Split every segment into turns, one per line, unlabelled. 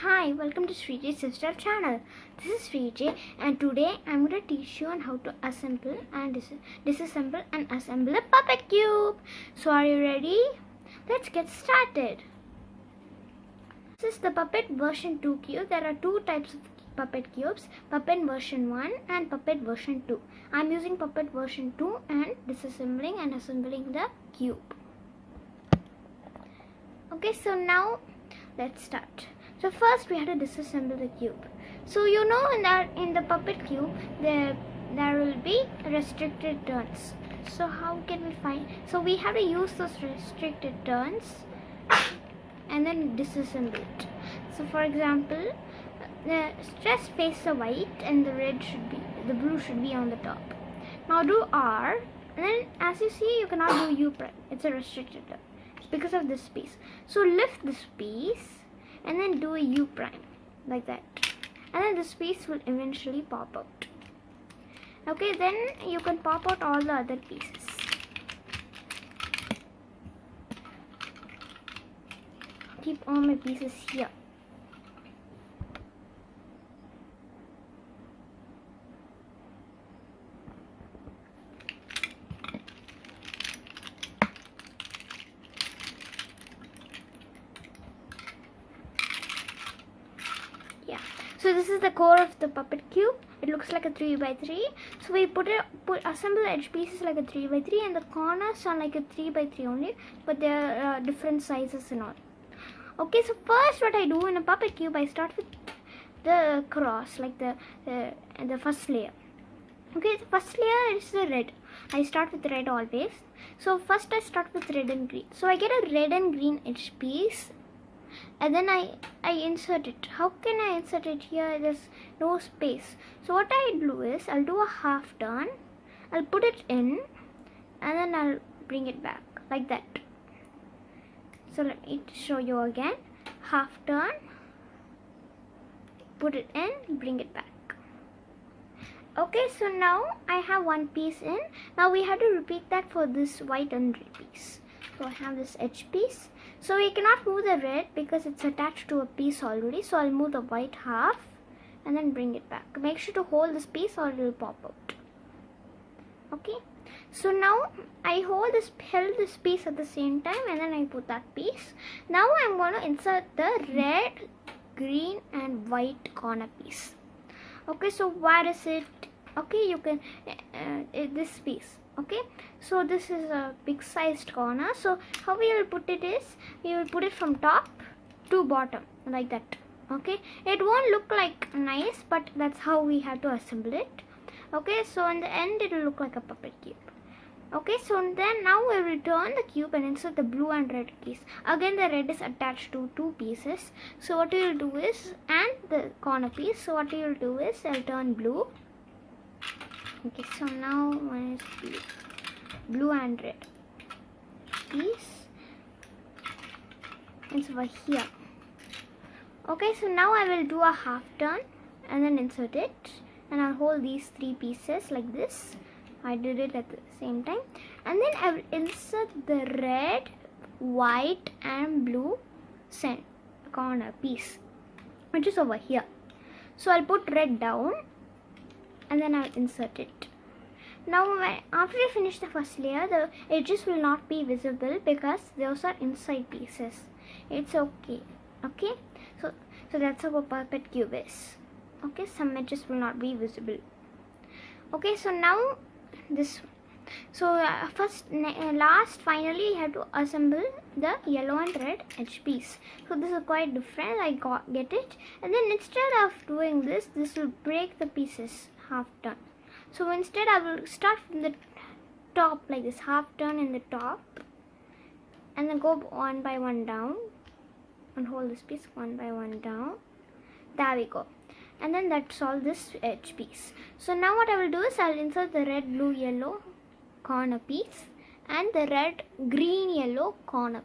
Hi, welcome to Sreejay's sister channel. This is Sreejay and today I'm going to teach you on how to assemble and disassemble and assemble a puppet cube. So are you ready? Let's get started. This is the puppet version 2 cube. There are two types of puppet cubes, puppet version 1 and puppet version 2. I'm using puppet version 2 and disassembling and assembling the cube. Okay, so now let's start. So first we have to disassemble the cube. So you know in the puppet cube there will be restricted turns. So how can we find? So we have to use those restricted turns and then disassemble it. So for example, the stress face the white and the blue should be on the top. Now do R, and then as you see you cannot do U prime. It's a restricted turn. It's because of this piece. So lift this piece and then do a U prime like that, and then this piece will eventually pop out. Okay, then you can pop out all the other pieces. Keep all my pieces here. So this is the core of the puppet cube. It looks like a 3x3. So we assemble the edge pieces like a 3x3 and the corners are like a 3x3 only, but they are different sizes and all. Okay, so first what I do in a puppet cube, I start with the cross, like the first layer. Okay, the first layer is the red. I start with red always. So first I start with red and green. So I get a red and green edge piece. And then I insert it. How can I insert it here? There's no space. So what I do is I'll do a half turn. I'll put it in and then I'll bring it back like that. So let me show you again. Half turn, put it in, bring it back. Okay, so now I have one piece in. Now we have to repeat that for this white and red piece. So I have this edge piece. So we cannot move the red because it's attached to a piece already. So I'll move the white half and then bring it back. Make sure to hold this piece or it will pop out. Okay. So now I held this piece at the same time and then I put that piece. Now I'm going to insert the red, green and white corner piece. Okay. So where is it? Okay. You can this piece. Okay, so this is a big sized corner. So how we will put it is, we will put it from top to bottom like that. Okay, it won't look like nice, but that's how we have to assemble it. Okay, so in the end it will look like a puppet cube. Okay, so then now we will turn the cube and insert the blue and red piece. Again the red is attached to two pieces. So what we will do is, and the corner piece, so what we will do is I'll turn blue. Okay, so now one is blue and red piece. It's over here. Okay, so now I will do a half turn and then insert it, and I'll hold these three pieces like this. I did it at the same time, and then I will insert the red, white and blue corner piece, which is over here. So I'll put red down and then I'll insert it. Now after I finish the first layer, the edges will not be visible because those are inside pieces. It's okay. Okay, so that's how a puppet cube is. Okay, some edges will not be visible. Okay, so now this. So finally you have to assemble the yellow and red edge piece. So this is quite different. I get it, and then instead of doing this will break the pieces half turn. So instead I will start from the top like this, half turn in the top, and then go one by one down and hold this piece one by one down. There we go. And then that's all this edge piece. So now what I will do is I'll insert the red, blue, yellow corner piece and the red, green, yellow corner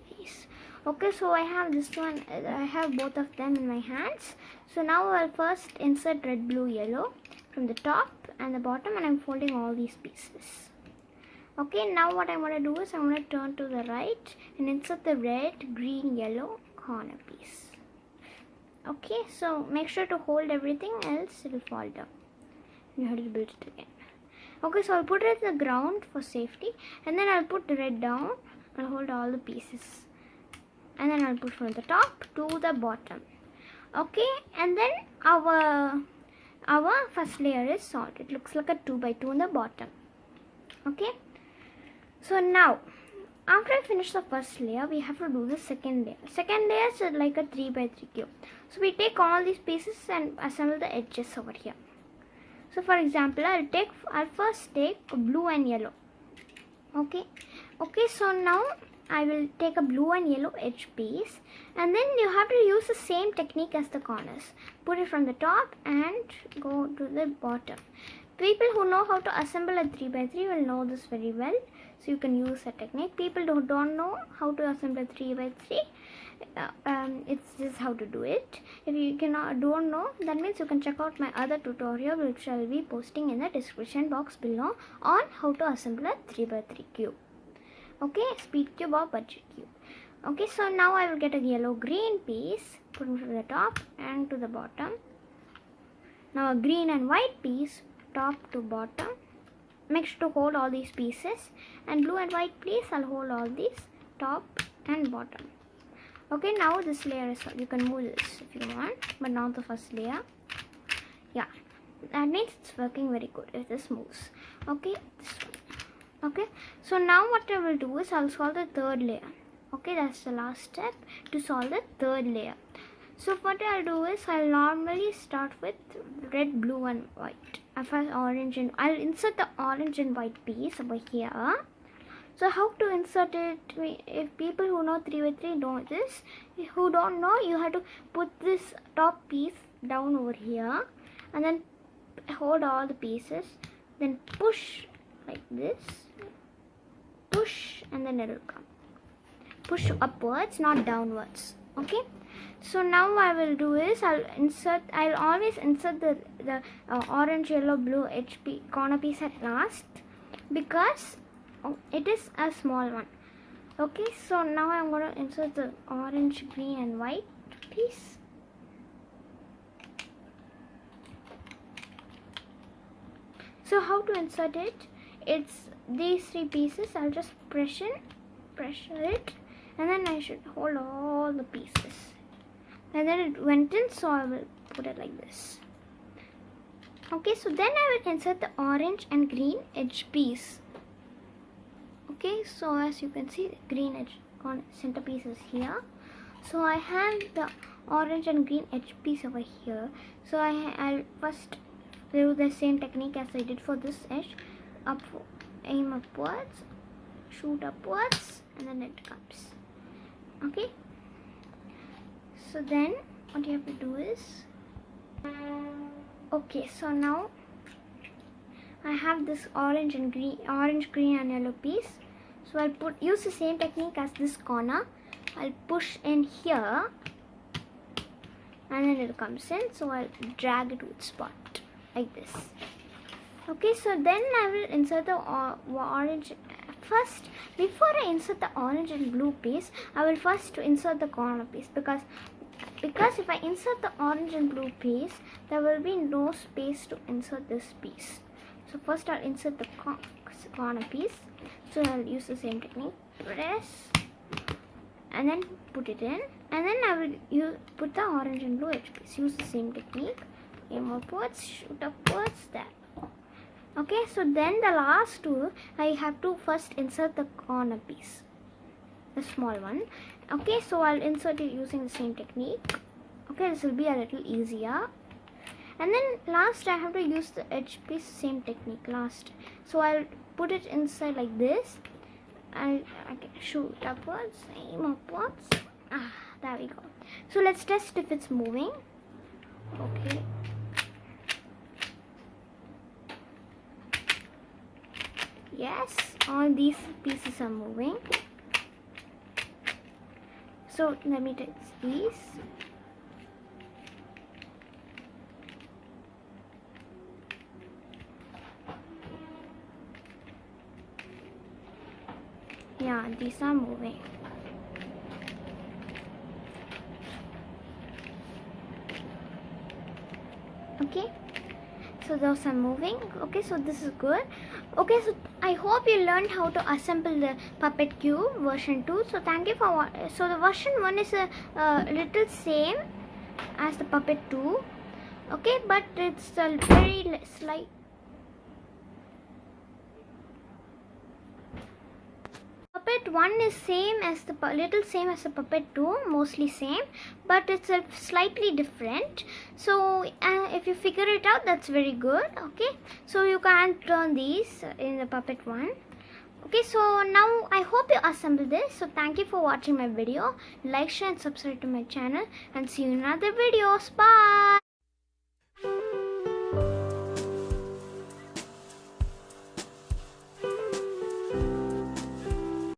piece. Okay, so I have this one, I have both of them in my hands. So now I'll first insert red, blue, yellow from the top and the bottom, and I'm folding all these pieces. Okay, now what I'm going to do is I'm going to turn to the right and insert the red, green, yellow corner piece. Okay, so make sure to hold everything, else it will fall down. You have to build it again. Okay, so I'll put it in the ground for safety, and then I'll put the red down and hold all the pieces, and then I'll put from the top to the bottom. Okay, and then our first layer is solved. It looks like a 2 by 2 on the bottom. Okay, so now after I finish the first layer, we have to do the second layer. Second layer is like a 3 by 3 cube. So we take all these pieces and assemble the edges over here. So for example, I'll first take blue and yellow. Okay, so now I will take a blue and yellow edge piece, and then you have to use the same technique as the corners. Put it from the top and go to the bottom. People who know how to assemble a 3 by 3 will know this very well, so you can use that technique. People who don't know how to assemble a 3 by 3, it's just how to do it. If you don't know, that means you can check out my other tutorial, which I will be posting in the description box below, on how to assemble a 3 by 3 cube. Okay, speed cube or budget cube. Okay, so now I will get a yellow green piece, put it to the top and to the bottom. Now a green and white piece, top to bottom. Make sure to hold all these pieces, and blue and white piece, I'll hold all these, top and bottom. Okay, now this layer is, you can move this if you want, but not the first layer. Yeah, that means it's working very good if this moves. Okay, this one. Okay, so now what I will do is I'll solve the third layer. Okay, that's the last step to solve the third layer. So what I'll do is I'll normally start with red, blue and white. First orange, and I'll insert the orange and white piece over here. So how to insert it? If people who know 3 by 3 know this, who don't know, you have to put this top piece down over here, and then hold all the pieces, then push like this, push, and then it will come. Push upwards, not downwards. Okay, so now what I will do is I'll always insert the orange, yellow, blue corner piece at last, because it is a small one. Okay, so now I'm going to insert the orange, green and white piece. So how to insert it? It's these 3 pieces. I'll just pressure it, and then I should hold all the pieces, and then it went in, so I will put it like this. Okay, so then I will insert the orange and green edge piece. Okay, so as you can see, the green edge center piece is here. So I have the orange and green edge piece over here. So I'll first do the same technique as I did for this edge. Aim upwards, shoot upwards, and then it comes. Okay, so then what you have to do is, okay, so now I have this orange, green and yellow piece. So I'll use the same technique as this corner. I'll push in here, and then it comes in. So I'll drag it to its spot like this. Okay, so then I will insert the orange. First, before I insert the orange and blue piece, I will first insert the corner piece, because if I insert the orange and blue piece, there will be no space to insert this piece. So first I'll insert the corner piece. So I'll use the same technique. Press and then put it in, and then I will put the orange and blue edge piece. Use the same technique. Aim upwards, shoot upwards, there. Okay, so then the last two, I have to first insert the corner piece, the small one. Okay, so I'll insert it using the same technique. Okay, this will be a little easier. And then last I have to use the edge piece, same technique last. So I'll put it inside like this. I can shoot upwards, aim upwards. There we go. So let's test if it's moving. Okay. Yes, all these pieces are moving. So let me take these. Yeah, these are moving. Okay, so those are moving. Okay, so this is good. Okay, so I hope you learned how to assemble the Puppet Cube version 2. So thank you for so the version 1 is a little same as the Puppet 2. Okay, but it's a very slight. Puppet 1 is same as the little same as the Puppet 2, mostly same, but it's a slightly different. So if you figure it out, that's very good. Okay, so you can't learn these in the Puppet 1. Okay, so now I hope you assemble this. So thank you for watching my video. Like, share and subscribe to my channel, and see you in other videos. Bye.